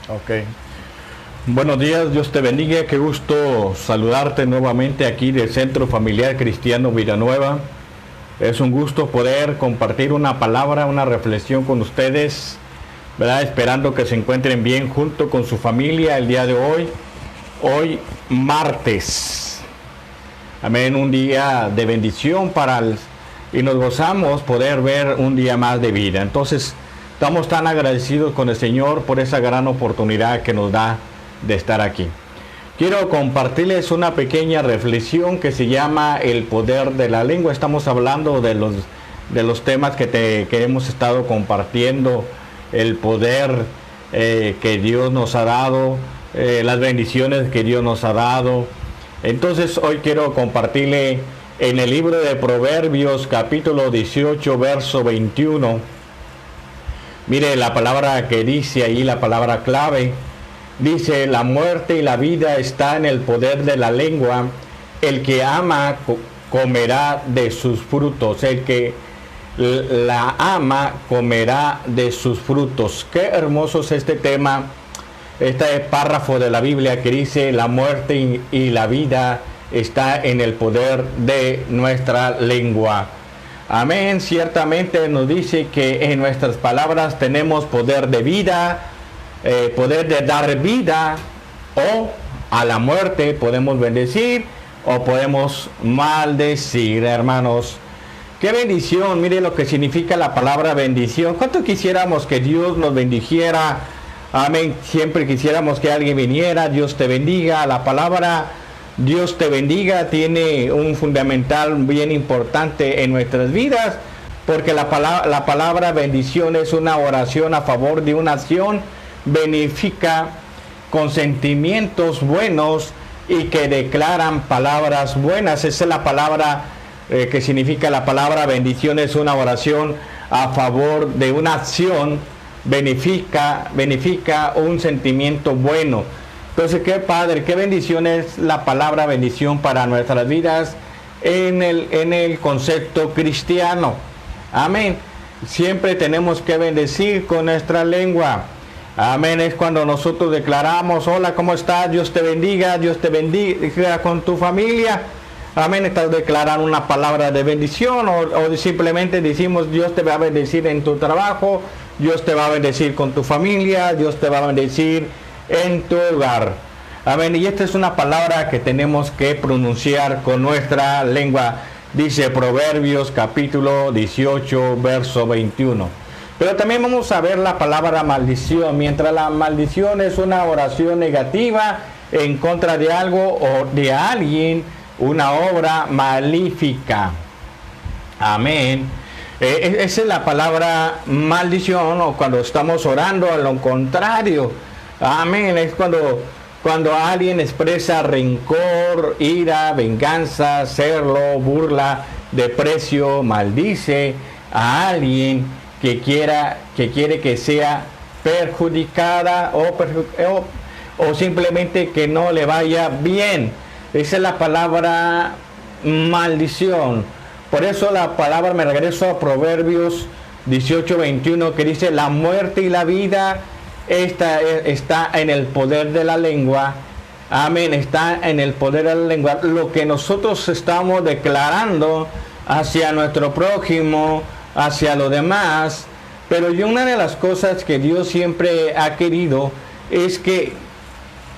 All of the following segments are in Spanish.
Ok. Buenos días, Dios te bendiga. Qué gusto saludarte nuevamente aquí del Centro Familiar Cristiano Villanueva. Es un gusto poder compartir una palabra, una reflexión con ustedes, ¿verdad? Esperando que se encuentren bien junto con su familia el día de hoy. Hoy martes. Amén, un día de bendición y nos gozamos poder ver un día más de vida. Entonces, estamos tan agradecidos con el Señor por esa gran oportunidad que nos da de estar aquí. Quiero compartirles una pequeña reflexión que se llama el poder de la lengua. Estamos hablando de los temas que hemos estado compartiendo, el poder que Dios nos ha dado, las bendiciones que Dios nos ha dado. Entonces hoy quiero compartirle en el libro de Proverbios capítulo 18 verso 21. Mire la palabra que dice ahí, la palabra clave. Dice: la muerte y la vida está en el poder de la lengua. El que ama comerá de sus frutos. El que la ama comerá de sus frutos. Qué hermoso es este tema, este párrafo de la Biblia que dice: la muerte y la vida está en el poder de nuestra lengua. Amén. Ciertamente nos dice que en nuestras palabras tenemos poder de vida, poder de dar vida, o a la muerte podemos bendecir o podemos maldecir, hermanos. Qué bendición. Mire lo que significa la palabra bendición. ¿Cuánto quisiéramos que Dios nos bendijera? Amén. Siempre quisiéramos que alguien viniera: Dios te bendiga. La palabra Dios te bendiga tiene un fundamental bien importante en nuestras vidas, porque la palabra bendición es una oración a favor de una acción benéfica con sentimientos buenos y que declaran palabras buenas. Esa es la palabra que significa la palabra bendición. Es una oración a favor de una acción benéfica un sentimiento bueno. Entonces, qué padre, qué bendición es la palabra bendición para nuestras vidas en el concepto cristiano. Amén. Siempre tenemos que bendecir con nuestra lengua. Amén. Es cuando nosotros declaramos: hola, ¿cómo estás? Dios te bendiga con tu familia. Amén. Estás declarando una palabra de bendición, o simplemente decimos: Dios te va a bendecir en tu trabajo, Dios te va a bendecir con tu familia, Dios te va a bendecir en tu hogar. Amén. Y esta es una palabra que tenemos que pronunciar con nuestra lengua. Dice Proverbios capítulo 18 verso 21. Pero también vamos a ver la palabra maldición. Mientras la maldición es una oración negativa en contra de algo o de alguien, una obra malífica. Amén. Esa es la palabra maldición, o cuando estamos orando a lo contrario. Amén. Es cuando alguien expresa rencor, ira, venganza, celo, burla, desprecio, maldice a alguien que quiere que sea perjudicada o simplemente que no le vaya bien. Esa es la palabra maldición. Por eso la palabra, me regreso a Proverbios 18:21, que dice: la muerte y la vida está en el poder de la lengua. Amén. Está en el poder de la lengua. Lo que nosotros estamos declarando hacia nuestro prójimo, hacia los demás. Pero una de las cosas que Dios siempre ha querido es que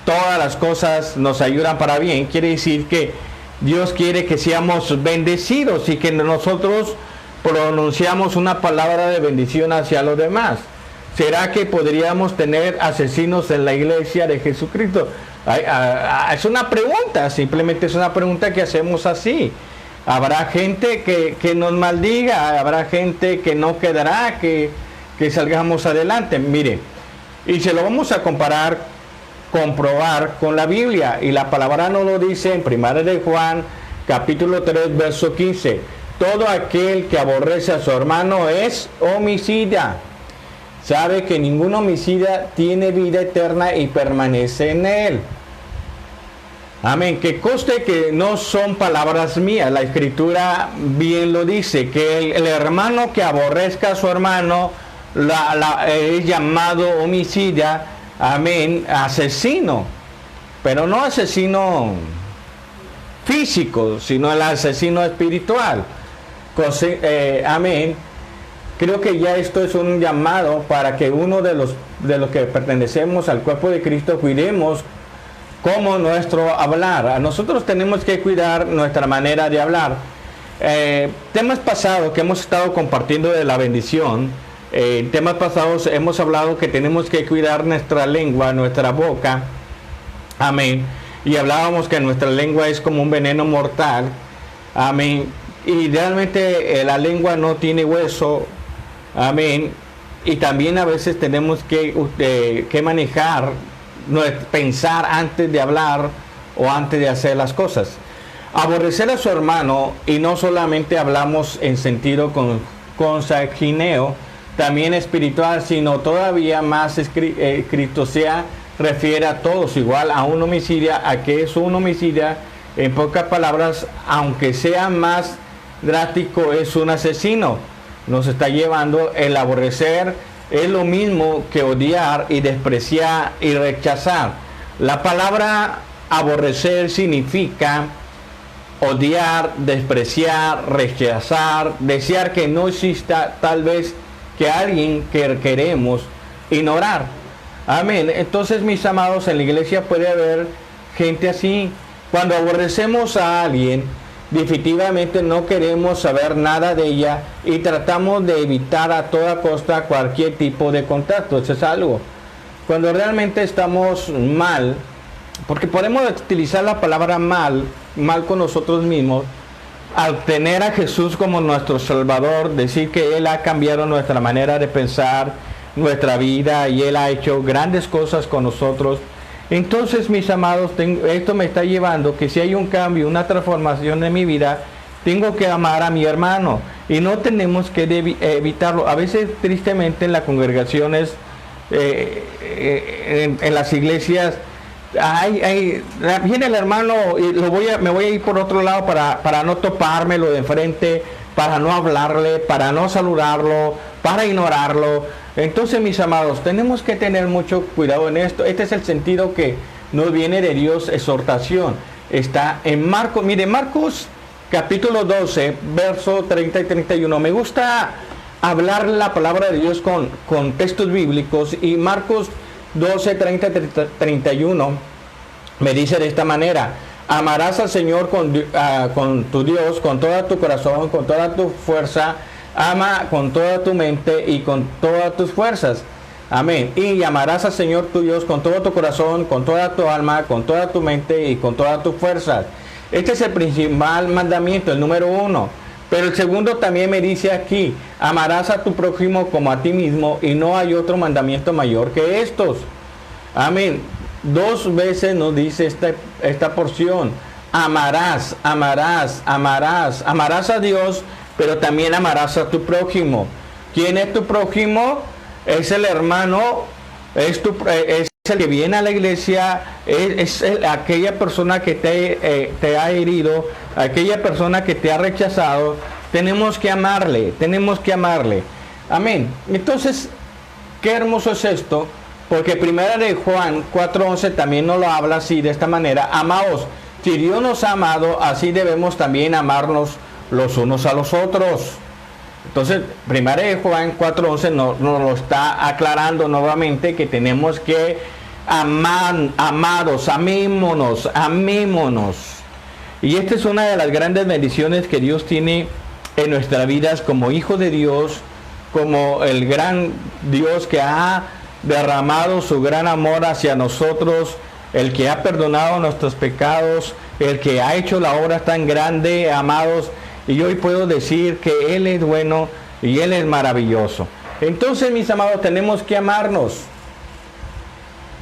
todas las cosas nos ayudan para bien. Quiere decir que Dios quiere que seamos bendecidos y que nosotros pronunciamos una palabra de bendición hacia los demás. ¿Será que podríamos tener asesinos en la iglesia de Jesucristo? Es una pregunta, simplemente es una pregunta que hacemos así. Habrá gente que nos maldiga, habrá gente que no quedará, que salgamos adelante. Mire, y se lo vamos a comprobar con la Biblia, y la palabra nos lo dice en 1 de Juan capítulo 3 verso 15: todo aquel que aborrece a su hermano es homicida. Sabe que ningún homicida tiene vida eterna y permanece en él. Amén. Que conste que no son palabras mías. La Escritura bien lo dice, que el hermano que aborrezca a su hermano es llamado homicida. amén, asesino, pero no asesino físico, sino el asesino espiritual. Amén. Creo que ya esto es un llamado para que uno de los que pertenecemos al cuerpo de Cristo cuidemos como nuestro hablar. Nosotros tenemos que cuidar nuestra manera de hablar. Temas pasados que hemos estado compartiendo de la bendición, temas pasados hemos hablado que tenemos que cuidar nuestra lengua, nuestra boca. Amén. Y hablábamos que nuestra lengua es como un veneno mortal. Amén. Y realmente la lengua no tiene hueso. Amén. Y también a veces tenemos que manejar, pensar antes de hablar o antes de hacer las cosas. Aborrecer a su hermano, y no solamente hablamos en sentido consanguíneo, también espiritual, sino todavía más escrito sea, refiere a todos, igual a un homicida, a que es un homicida, en pocas palabras, aunque sea más drástico, es un asesino. Nos está llevando el aborrecer, es lo mismo que odiar y despreciar y rechazar. La palabra aborrecer significa odiar, despreciar, rechazar, desear que no exista tal vez que alguien que queremos ignorar. Amén. Entonces, mis amados, en la iglesia puede haber gente así. Cuando aborrecemos a alguien, definitivamente no queremos saber nada de ella y tratamos de evitar a toda costa cualquier tipo de contacto. Eso es algo. Cuando realmente estamos mal, porque podemos utilizar la palabra mal con nosotros mismos, al tener a Jesús como nuestro Salvador, decir que Él ha cambiado nuestra manera de pensar, nuestra vida, y Él ha hecho grandes cosas con nosotros. Entonces, mis amados, esto me está llevando que si hay un cambio, una transformación en mi vida, tengo que amar a mi hermano y no tenemos que evitarlo. A veces, tristemente, en las congregaciones, en las iglesias, viene el hermano y me voy a ir por otro lado para no topármelo de enfrente, para no hablarle, para no saludarlo, para ignorarlo. Entonces, mis amados, tenemos que tener mucho cuidado en esto. Este es el sentido que nos viene de Dios, exhortación. Está en Marcos, mire, Marcos capítulo 12, verso 30 y 31. Me gusta hablar la palabra de Dios con textos bíblicos, y Marcos 12, 30 y 31 me dice de esta manera: amarás al Señor con tu Dios, con todo tu corazón, con toda tu fuerza. Ama con toda tu mente y con todas tus fuerzas. Amén. Y amarás al Señor tu Dios con todo tu corazón, con toda tu alma, con toda tu mente y con todas tus fuerzas. Este es el principal mandamiento, el número 1. Pero el segundo también me dice aquí: amarás a tu prójimo como a ti mismo, y no hay otro mandamiento mayor que estos. Amén. 2 veces nos dice esta porción: amarás, amarás, amarás. Amarás a Dios, pero también amarás a tu prójimo. ¿Quién es tu prójimo? Es el hermano, es el que viene a la iglesia, es aquella persona que te ha herido, aquella persona que te ha rechazado. Tenemos que amarle, tenemos que amarle. Amén. Entonces, qué hermoso es esto, porque primera de Juan 4:11 también nos lo habla así, de esta manera: amaos, si Dios nos ha amado, así debemos también amarnos los unos a los otros. Entonces, primera de Juan 4:11 nos lo está aclarando nuevamente, que tenemos que amados, amémonos. Y esta es una de las grandes bendiciones que Dios tiene en nuestras vidas como hijos de Dios, como el gran Dios que ha derramado su gran amor hacia nosotros, el que ha perdonado nuestros pecados, el que ha hecho la obra tan grande, amados. Y hoy puedo decir que Él es bueno y Él es maravilloso. Entonces, mis amados, tenemos que amarnos.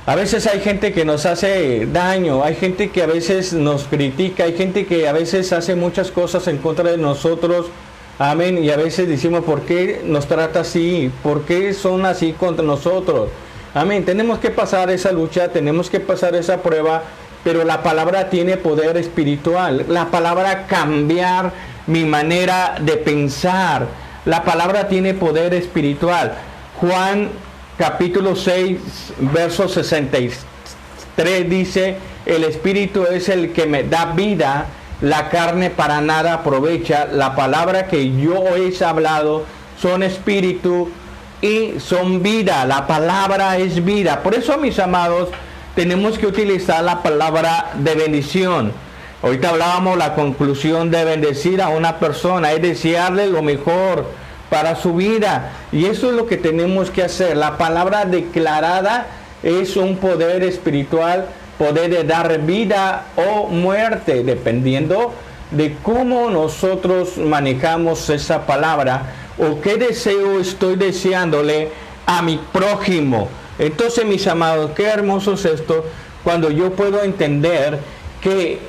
A veces hay gente que nos hace daño, hay gente que a veces nos critica, hay gente que a veces hace muchas cosas en contra de nosotros. Amén. Y a veces decimos: ¿por qué nos trata así? ¿Por qué son así contra nosotros? Amén. Tenemos que pasar esa lucha, tenemos que pasar esa prueba, pero la palabra tiene poder espiritual. La palabra cambiar mi manera de pensar. La palabra tiene poder espiritual. Juan capítulo 6, verso 63 dice, el Espíritu es el que me da vida, la carne para nada aprovecha, la palabra que yo he hablado son espíritu y son vida, la palabra es vida. Por eso, mis amados, tenemos que utilizar la palabra de bendición. Ahorita hablábamos la conclusión de bendecir a una persona, es desearle lo mejor para su vida. Y eso es lo que tenemos que hacer. La palabra declarada es un poder espiritual, poder de dar vida o muerte, dependiendo de cómo nosotros manejamos esa palabra o qué deseo estoy deseándole a mi prójimo. Entonces, mis amados, qué hermoso es esto cuando yo puedo entender que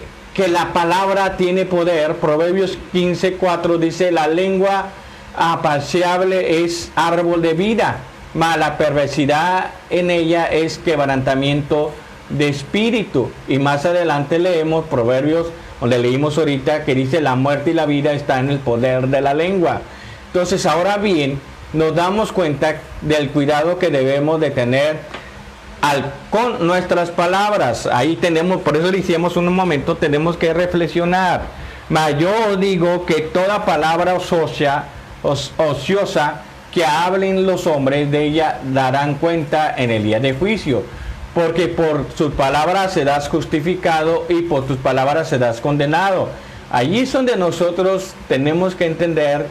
la palabra tiene poder. Proverbios 15:4 dice, la lengua apacible es árbol de vida, mas la perversidad en ella es quebrantamiento de espíritu. Y más adelante leemos Proverbios, donde leímos ahorita, que dice, la muerte y la vida está en el poder de la lengua. Entonces, ahora bien, nos damos cuenta del cuidado que debemos de tener con nuestras palabras. Ahí tenemos, por eso le hicimos un momento, tenemos que reflexionar. Mas yo digo que toda palabra ociosa que hablen los hombres, de ella darán cuenta en el día de juicio. Porque por sus palabras serás justificado y por tus palabras serás condenado. Allí es donde nosotros tenemos que entender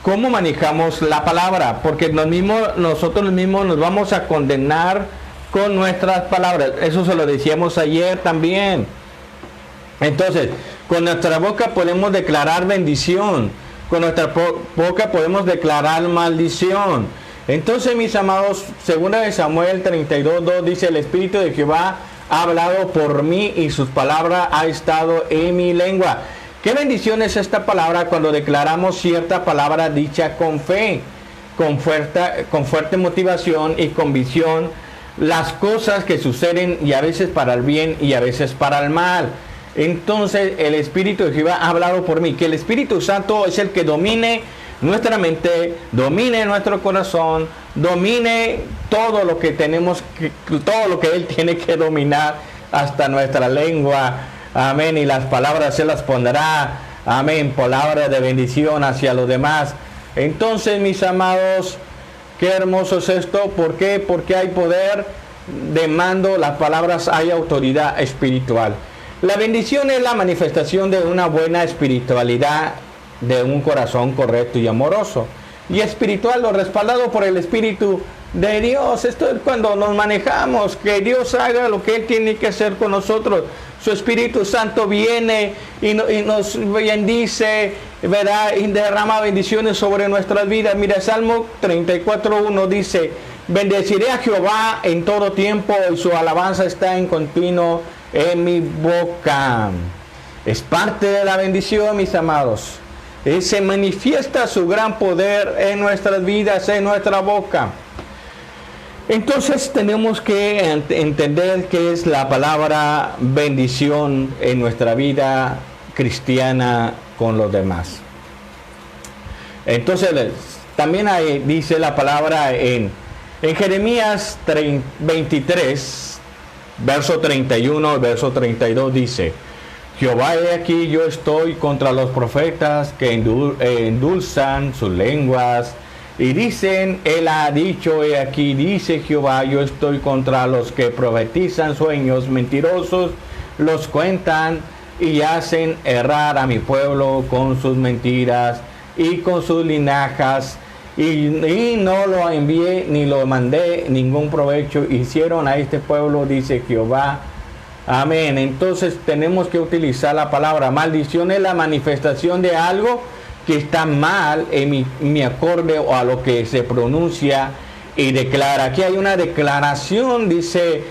cómo manejamos la palabra, porque nosotros mismos nos vamos a condenar con nuestras palabras. Eso se lo decíamos ayer también. Entonces, con nuestra boca podemos declarar bendición, con nuestra boca podemos declarar maldición. Entonces, mis amados, 2 Samuel 32:2 dice, el Espíritu de Jehová ha hablado por mí y sus palabras ha estado en mi lengua. ¿Qué bendición es esta palabra cuando declaramos cierta palabra dicha con fe, con fuerte motivación y convicción, las cosas que suceden y a veces para el bien y a veces para el mal? Entonces, el Espíritu de Jehová ha hablado por mí. Que el Espíritu Santo es el que domine nuestra mente, domine nuestro corazón, domine todo lo que tenemos, todo lo que Él tiene que dominar, hasta nuestra lengua. Amén. Y las palabras se las pondrá. Amén. Palabra de bendición hacia los demás. Entonces, mis amados, qué hermoso es esto. ¿Por qué? Porque hay poder de mando. Las palabras, hay autoridad espiritual. La bendición es la manifestación de una buena espiritualidad, de un corazón correcto y amoroso. Y espiritual, lo respaldado por el Espíritu de Dios. Esto es cuando nos manejamos, que Dios haga lo que Él tiene que hacer con nosotros. Su Espíritu Santo viene y nos bendice, ¿verdad? Y derrama bendiciones sobre nuestras vidas. Mira, Salmo 34:1 dice, bendeciré a Jehová en todo tiempo y su alabanza está en continuo en mi boca. Es parte de la bendición, mis amados. Se manifiesta su gran poder en nuestras vidas, en nuestra boca. Entonces tenemos que entender qué es la palabra bendición en nuestra vida cristiana con los demás. Entonces también dice la palabra en Jeremías 23, verso 31, verso 32 dice, Jehová, he aquí yo estoy contra los profetas que endulzan sus lenguas y dicen, Él ha dicho, he aquí dice Jehová, yo estoy contra los que profetizan sueños mentirosos, los cuentan y hacen errar a mi pueblo con sus mentiras y con sus linajas, y no lo envié ni lo mandé ningún provecho, hicieron a este pueblo, dice Jehová. Amén. Entonces tenemos que utilizar la palabra. Maldición es la manifestación de algo que está mal en mi acorde o a lo que se pronuncia y declara. Aquí hay una declaración, dice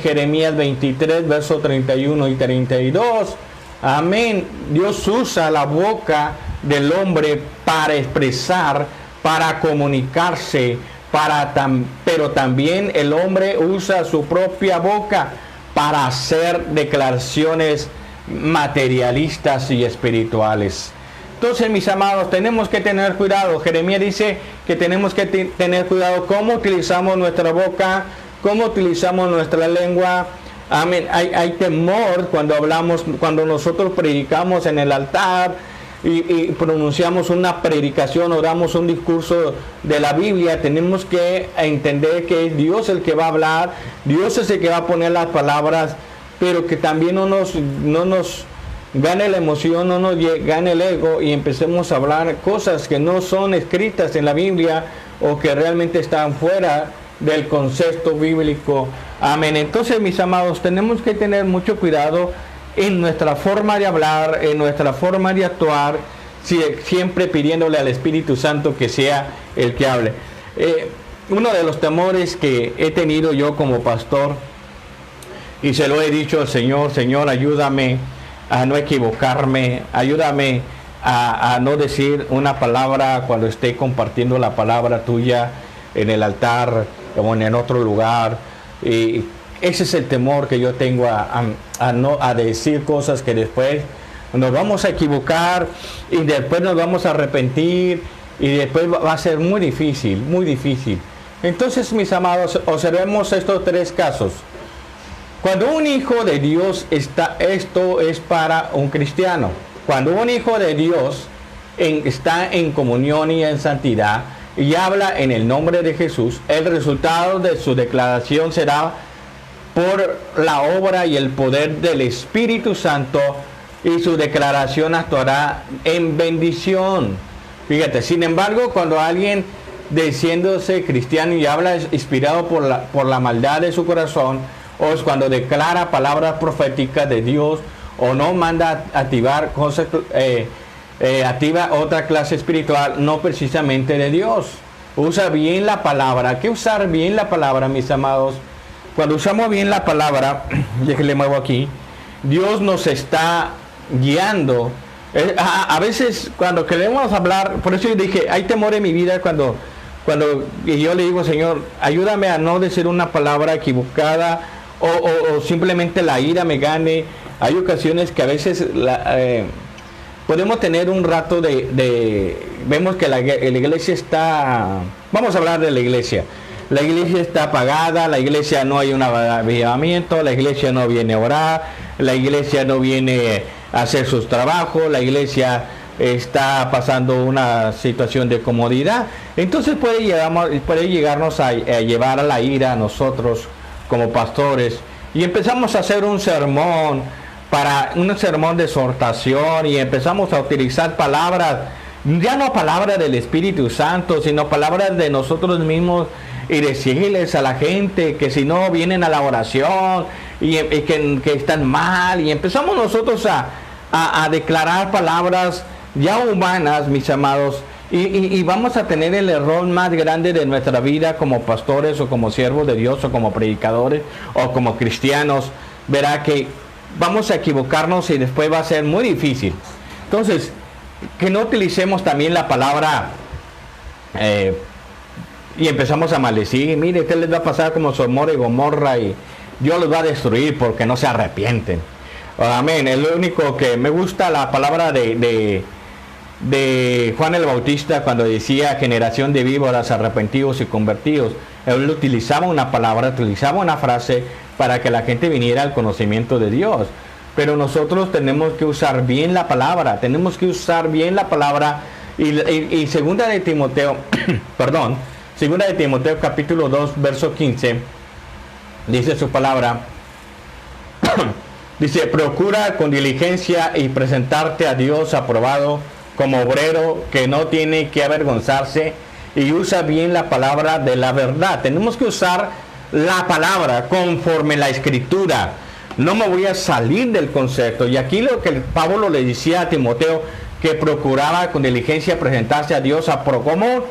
Jeremías 23, versos 31 y 32. Amén. Dios usa la boca del hombre para expresar, para comunicarse, pero también el hombre usa su propia boca para hacer declaraciones materialistas y espirituales. Entonces, mis amados, tenemos que tener cuidado. Jeremías dice que tenemos que tener cuidado cómo utilizamos nuestra boca, cómo utilizamos nuestra lengua. Amén. Hay temor cuando hablamos, cuando nosotros predicamos en el altar y pronunciamos una predicación o damos un discurso de la Biblia. Tenemos que entender que es Dios el que va a hablar, Dios es el que va a poner las palabras, pero que también no nos gane la emoción, no nos gane el ego y empecemos a hablar cosas que no son escritas en la Biblia o que realmente están fuera del concepto bíblico. Amén. Entonces, mis amados, tenemos que tener mucho cuidado en nuestra forma de hablar, en nuestra forma de actuar, siempre pidiéndole al Espíritu Santo que sea el que hable. Uno de los temores que he tenido yo como pastor, y se lo he dicho al Señor: Señor, ayúdame a no equivocarme, ayúdame a no decir una palabra cuando esté compartiendo la palabra tuya en el altar o en otro lugar. Y ese es el temor que yo tengo, a decir cosas que después nos vamos a equivocar y después nos vamos a arrepentir y después va a ser muy difícil, muy difícil. Entonces, mis amados, observemos estos tres casos. Cuando un hijo de Dios esto es para un cristiano. Cuando un hijo de Dios está en comunión y en santidad y habla en el nombre de Jesús, el resultado de su declaración será por la obra y el poder del Espíritu Santo, y su declaración actuará en bendición. Fíjate, sin embargo, cuando alguien, diciéndose cristiano y habla inspirado por la maldad de su corazón, o es cuando declara palabras proféticas de Dios, o no manda activar cosas, activa otra clase espiritual, no precisamente de Dios. Usa bien la palabra. Hay que usar bien la palabra, mis amados. Cuando usamos bien la palabra, ya que le muevo aquí, Dios nos está guiando. A veces cuando queremos hablar, por eso yo dije, hay temor en mi vida cuando yo le digo: Señor, ayúdame a no decir una palabra equivocada o simplemente la ira me gane. Hay ocasiones que a veces podemos tener un rato vemos que la iglesia está, vamos a hablar de la iglesia está apagada, la iglesia no hay un avivamiento, la iglesia no viene a orar, la iglesia no viene a hacer sus trabajos, la iglesia está pasando una situación de comodidad. Entonces puede llegarnos a llevar a la ira a nosotros como pastores, y empezamos a hacer un sermón de exhortación, y empezamos a utilizar palabras, ya no palabras del Espíritu Santo, sino palabras de nosotros mismos, y decirles a la gente que si no vienen a la oración y que están mal, y empezamos nosotros a declarar palabras ya humanas, mis amados, y vamos a tener el error más grande de nuestra vida como pastores o como siervos de Dios o como predicadores o como cristianos. Verá que vamos a equivocarnos y después va a ser muy difícil. Entonces, que no utilicemos también la palabra y empezamos a maldecir. Mire, ¿qué les va a pasar como Sodoma y Gomorra? Y Dios los va a destruir porque no se arrepienten. Amén. Es lo único que me gusta, la palabra de Juan el Bautista, cuando decía generación de víboras, arrepentidos y convertidos. Él utilizaba una palabra, utilizaba una frase para que la gente viniera al conocimiento de Dios. Pero nosotros tenemos que usar bien la palabra, y segunda de Timoteo, segunda de Timoteo capítulo 2, verso 15, dice su palabra, dice: procura con diligencia y presentarte a Dios aprobado, como obrero que no tiene que avergonzarse, y usa bien la palabra de la verdad. Tenemos que usar la palabra conforme la Escritura. No me voy a salir del concepto. Y aquí lo que Pablo le decía a Timoteo, que procuraba con diligencia presentarse a Dios como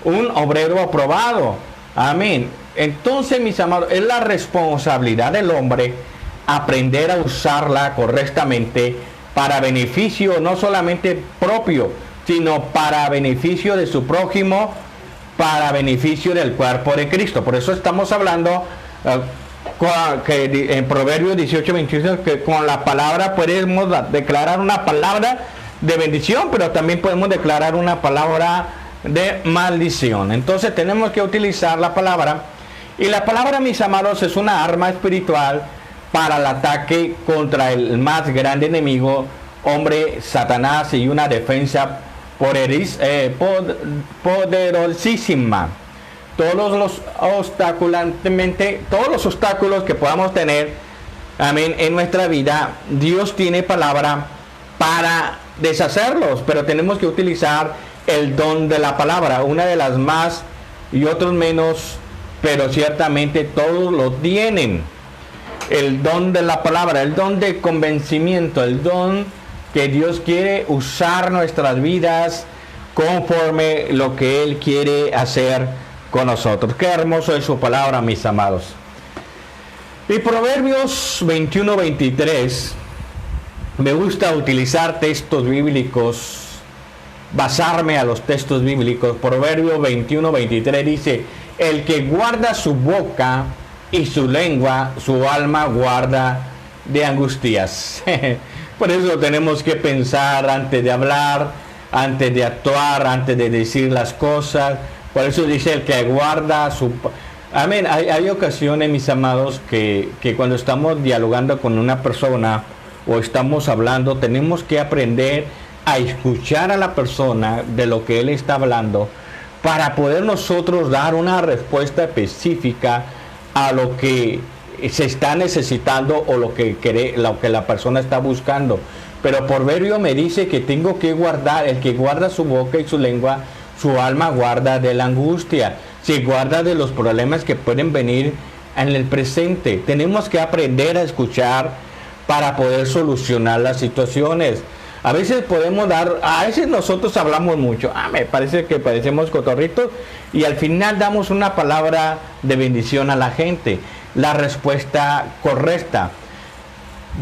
un obrero aprobado. Amén. Entonces, mis amados, es la responsabilidad del hombre aprender a usarla correctamente para beneficio no solamente propio, sino para beneficio de su prójimo, para beneficio del cuerpo de Cristo. Por eso estamos hablando que en Proverbios 18:21, que con la palabra podemos declarar una palabra de bendición, pero también podemos declarar una palabra de maldición. Entonces tenemos que utilizar la palabra, y la palabra, mis amados, es una arma espiritual para el ataque contra el más grande enemigo, hombre, Satanás, y una defensa poderosísima. Todos los obstáculos que podamos tener, amén, en nuestra vida, Dios tiene palabra para deshacerlos, pero tenemos que utilizar el don de la palabra, una de las más y otros menos, pero ciertamente todos lo tienen. El don de la palabra, el don de convencimiento, el don que Dios quiere usar nuestras vidas conforme lo que Él quiere hacer con nosotros. Qué hermoso es su palabra, mis amados. Y Proverbios 21-23, me gusta utilizar textos bíblicos, basarme a los textos bíblicos. Proverbios 21-23 dice: el que guarda su boca y su lengua, su alma guarda de angustias. Por eso tenemos que pensar antes de hablar, antes de actuar, antes de decir las cosas. Por eso dice el que guarda su... Amén. Hay ocasiones, mis amados, que cuando estamos dialogando con una persona o estamos hablando, tenemos que aprender a escuchar a la persona de lo que él está hablando, para poder nosotros dar una respuesta específica a lo que se está necesitando o lo que la persona está buscando. Pero Proverbio me dice que tengo que guardar, el que guarda su boca y su lengua, su alma guarda de la angustia, se guarda de los problemas que pueden venir en el presente. Tenemos que aprender a escuchar para poder solucionar las situaciones. A veces nosotros hablamos mucho, me parece que parecemos cotorritos, y al final damos una palabra de bendición a la gente, la respuesta correcta.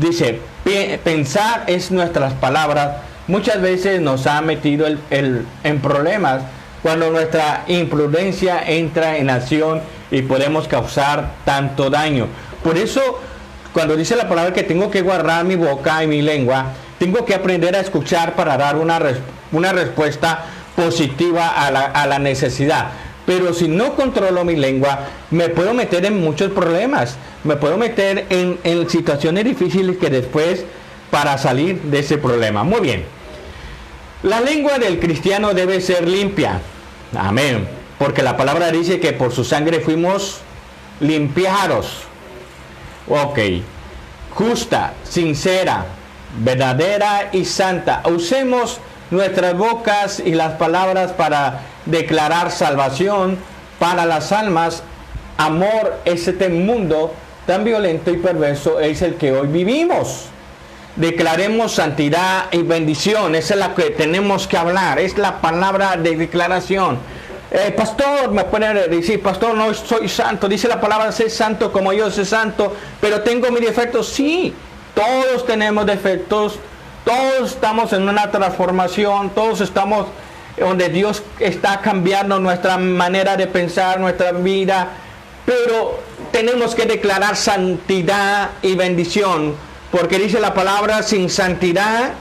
Dice, pensar es nuestras palabras. Muchas veces nos ha metido en problemas cuando nuestra imprudencia entra en acción y podemos causar tanto daño. Por eso, cuando dice la palabra que tengo que guardar mi boca y mi lengua, tengo que aprender a escuchar para dar una respuesta positiva a la necesidad. Pero si no controlo mi lengua, me puedo meter en muchos problemas. Me puedo meter en situaciones difíciles que después, para salir de ese problema. Muy bien. La lengua del cristiano debe ser limpia. Amén. Porque la palabra dice que por su sangre fuimos limpiados. Ok. Justa, sincera, verdadera y santa. Usemos nuestras bocas y las palabras para declarar salvación para las almas. Amor, este mundo tan violento y perverso es el que hoy vivimos. Declaremos santidad y bendición. Esa es la que tenemos que hablar. Es la palabra de declaración. Pastor, me puede decir, pastor, no soy santo. Dice la palabra, sé santo como yo soy santo, pero tengo mis defectos. Sí, todos tenemos defectos. Todos estamos en una transformación. Todos estamos donde Dios está cambiando nuestra manera de pensar, nuestra vida. Pero tenemos que declarar santidad y bendición. Porque dice la palabra, sin santidad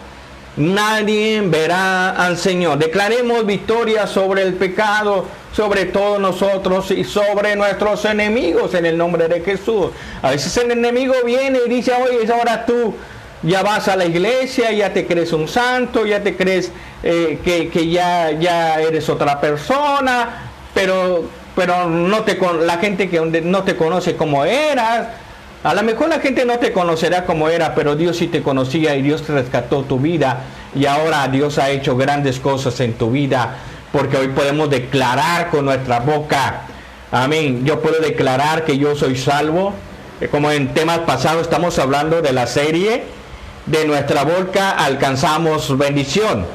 nadie verá al Señor. Declaremos victoria sobre el pecado, sobre todos nosotros y sobre nuestros enemigos en el nombre de Jesús. A veces el enemigo viene y dice, oye, ahora tú ya vas a la iglesia, ya te crees un santo, ya te crees que ya eres otra persona, pero la gente que no te conoce como eras. A lo mejor la gente no te conocerá como era, pero Dios sí te conocía y Dios te rescató tu vida. Y ahora Dios ha hecho grandes cosas en tu vida, porque hoy podemos declarar con nuestra boca. Amén. Yo puedo declarar que yo soy salvo. Como en temas pasados estamos hablando de la serie, de nuestra boca alcanzamos bendición.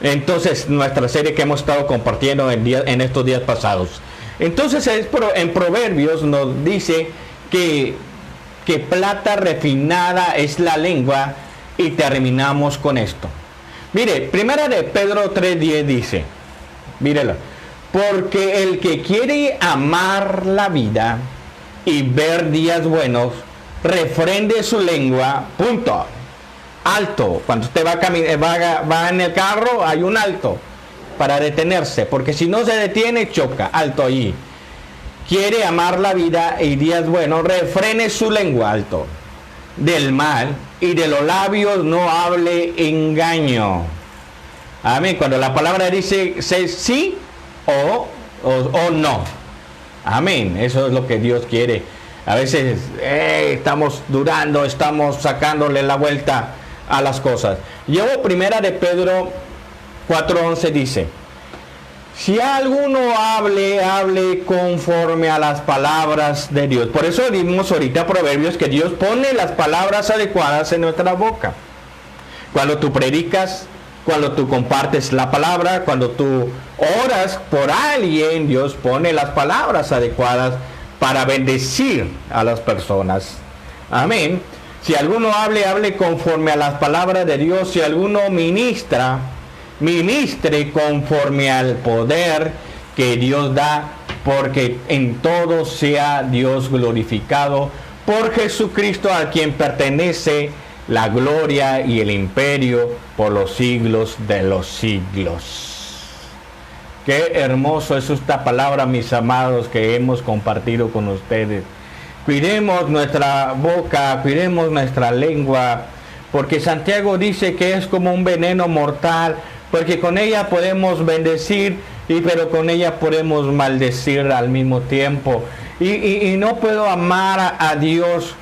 Entonces, nuestra serie que hemos estado compartiendo en estos días pasados. Entonces, en Proverbios nos dice que plata refinada es la lengua, y terminamos con esto. Mire, primera de Pedro 3:10 dice, mírelo, porque el que quiere amar la vida y ver días buenos, refrende su lengua, punto. alto. Cuando usted va en el carro, hay un alto para detenerse, porque si no se detiene, choca. Alto allí. Quiere amar la vida y días buenos, refrene su lengua, alto, del mal, y de los labios no hable engaño. Amén. Cuando la palabra dice sí o no. Amén. Eso es lo que Dios quiere. A veces estamos dudando, estamos sacándole la vuelta a las cosas. Llevo primera de Pedro 4:11 dice: si alguno hable conforme a las palabras de Dios. Por eso dimos ahorita Proverbios que Dios pone las palabras adecuadas en nuestra boca. Cuando tú predicas, cuando tú compartes la palabra, cuando tú oras por alguien, Dios pone las palabras adecuadas para bendecir a las personas. Amén. Si alguno hable conforme a las palabras de Dios. Si alguno ministre conforme al poder que Dios da, porque en todo sea Dios glorificado por Jesucristo, a quien pertenece la gloria y el imperio por los siglos de los siglos. Qué hermoso es esta palabra, mis amados, que hemos compartido con ustedes. Cuidemos nuestra boca, cuidemos nuestra lengua, porque Santiago dice que es como un veneno mortal, porque con ella podemos bendecir, pero con ella podemos maldecir al mismo tiempo. Y no puedo amar a Dios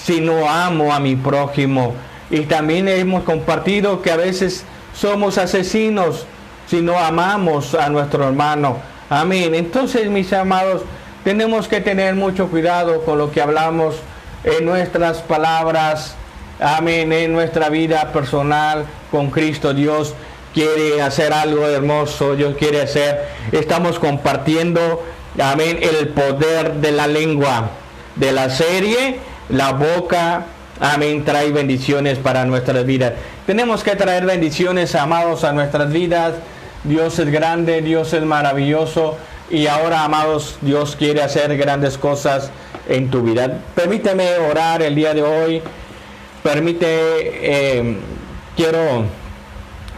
si no amo a mi prójimo. Y también hemos compartido que a veces somos asesinos si no amamos a nuestro hermano. Amén. Entonces, mis amados, tenemos que tener mucho cuidado con lo que hablamos en nuestras palabras. Amén. En nuestra vida personal con Cristo. Dios quiere hacer algo hermoso. Dios quiere hacer. Estamos compartiendo, amén, el poder de la lengua. De la serie, la boca, amén, trae bendiciones para nuestras vidas. Tenemos que traer bendiciones, amados, a nuestras vidas. Dios es grande, Dios es maravilloso. Y ahora, amados, Dios quiere hacer grandes cosas en tu vida. Permíteme orar el día de hoy.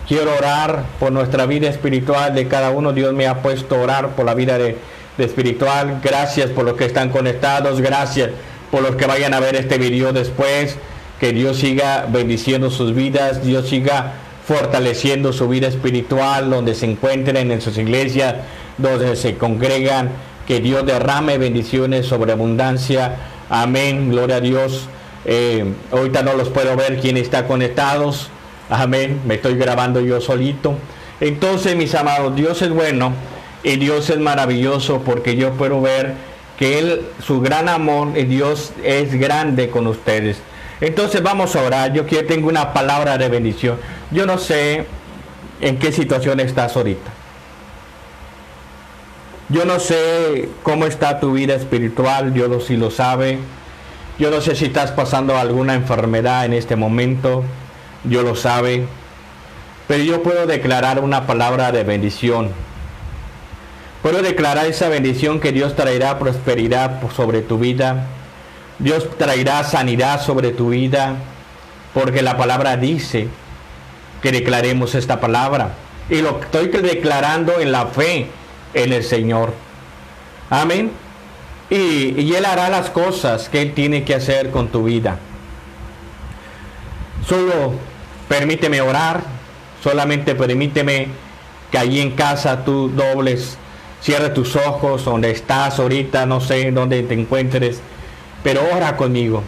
Quiero orar por nuestra vida espiritual de cada uno. Dios me ha puesto a orar por la vida de espiritual. Gracias por los que están conectados. Gracias por los que vayan a ver este video después. Que Dios siga bendiciendo sus vidas. Dios siga fortaleciendo su vida espiritual donde se encuentren, en sus iglesias, donde se congregan. Que Dios derrame bendiciones sobre abundancia. Amén. Gloria a Dios. Ahorita no los puedo ver quienes están conectados. Amén. Me estoy grabando yo solito. Entonces, mis amados, Dios es bueno y Dios es maravilloso, porque yo puedo ver que su gran amor, Dios es grande con ustedes. Entonces vamos a orar. Tengo una palabra de bendición. Yo no sé en qué situación estás ahorita. Yo no sé cómo está tu vida espiritual. Dios sí lo sabe. Yo no sé si estás pasando alguna enfermedad en este momento. Dios lo sabe. Pero yo puedo declarar una palabra de bendición. Puedo declarar esa bendición, que Dios traerá prosperidad sobre tu vida. Dios traerá sanidad sobre tu vida, porque la palabra dice que declaremos esta palabra. Y lo estoy declarando en la fe en el Señor. Amén. Y Él hará las cosas que Él tiene que hacer con tu vida. Solo permíteme orar. Solamente permíteme que allí en casa tú cierre tus ojos donde estás ahorita, no sé dónde te encuentres, pero ora conmigo.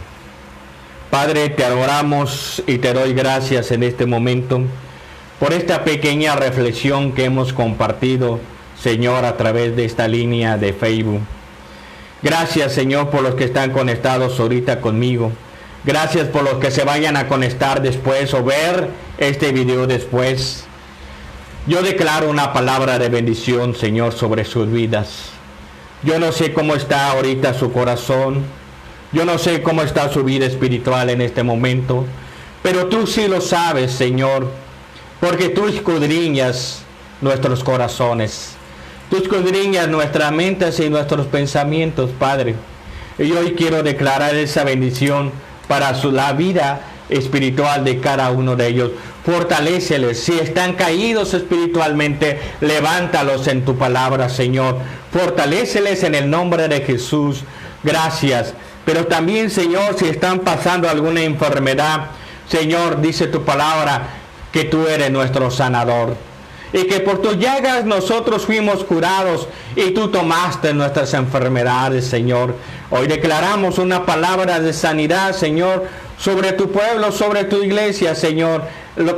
Padre, te adoramos y te doy gracias en este momento por esta pequeña reflexión que hemos compartido, Señor, a través de esta línea de Facebook. Gracias, Señor, por los que están conectados ahorita conmigo. Gracias por los que se vayan a conectar después o ver este video después. Yo declaro una palabra de bendición, Señor, sobre sus vidas. Yo no sé cómo está ahorita su corazón. Yo no sé cómo está su vida espiritual en este momento. Pero tú sí lo sabes, Señor, porque tú escudriñas nuestros corazones. Tú escudriñas nuestras mentes y nuestros pensamientos, Padre. Y hoy quiero declarar esa bendición para la vida espiritual de cada uno de ellos. Fortaléceles. Si están caídos espiritualmente, levántalos en tu palabra, Señor. Fortaléceles en el nombre de Jesús. Gracias. Pero también, Señor, si están pasando alguna enfermedad, Señor, dice tu palabra que tú eres nuestro sanador. Y que por tus llagas nosotros fuimos curados y tú tomaste nuestras enfermedades, Señor. Hoy declaramos una palabra de sanidad, Señor, sobre tu pueblo, sobre tu iglesia, Señor,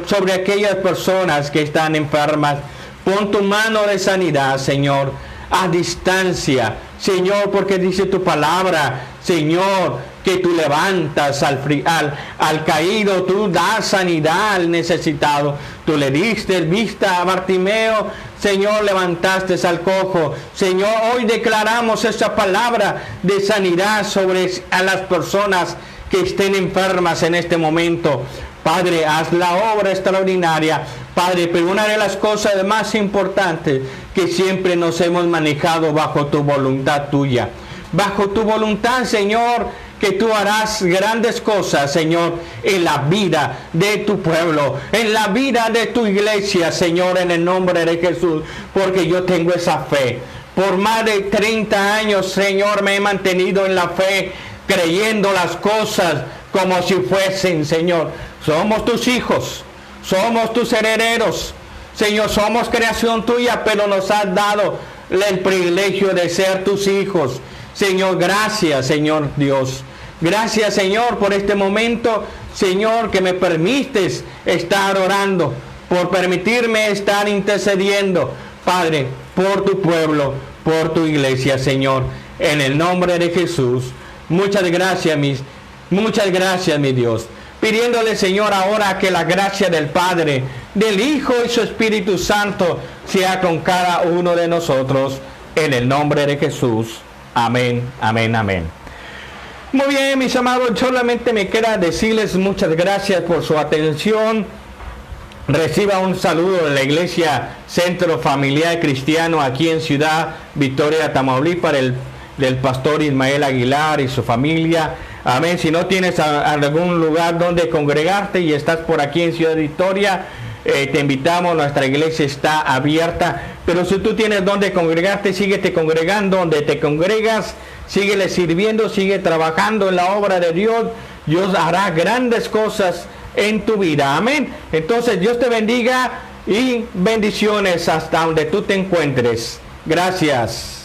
sobre aquellas personas que están enfermas. Pon tu mano de sanidad, Señor, a distancia, Señor, porque dice tu palabra, Señor, que tú levantas al caído, tú das sanidad al necesitado. Tú le diste vista a Bartimeo, Señor, levantaste al cojo. Señor, hoy declaramos esa palabra de sanidad sobre a las personas que estén enfermas en este momento. Padre, haz la obra extraordinaria. Padre, pero una de las cosas más importantes, que siempre nos hemos manejado bajo tu voluntad tuya. Bajo tu voluntad, Señor, que tú harás grandes cosas, Señor, en la vida de tu pueblo, en la vida de tu iglesia, Señor, en el nombre de Jesús, porque yo tengo esa fe. Por más de 30 años, Señor, me he mantenido en la fe, creyendo las cosas como si fuesen, Señor. Somos tus hijos, somos tus herederos, Señor, somos creación tuya, pero nos has dado el privilegio de ser tus hijos. Señor, gracias, Señor Dios. Gracias, Señor, por este momento, Señor, que me permites estar orando, por permitirme estar intercediendo, Padre, por tu pueblo, por tu iglesia, Señor, en el nombre de Jesús. Muchas gracias, mi Dios. Pidiéndole, Señor, ahora que la gracia del Padre, del Hijo y su Espíritu Santo sea con cada uno de nosotros, en el nombre de Jesús. Amén, amén, amén. Muy bien, mis amados, solamente me queda decirles muchas gracias por su atención. Reciba un saludo de la Iglesia Centro Familiar Cristiano aquí en Ciudad Victoria, Tamaulipas, del pastor Ismael Aguilar y su familia. Amén. Si no tienes algún lugar donde congregarte y estás por aquí en Ciudad Victoria, te invitamos, nuestra iglesia está abierta. Pero si tú tienes donde congregarte, síguete congregando donde te congregas, síguele sirviendo, sigue trabajando en la obra de Dios. Dios hará grandes cosas en tu vida. Amén. Entonces Dios te bendiga y bendiciones hasta donde tú te encuentres. Gracias.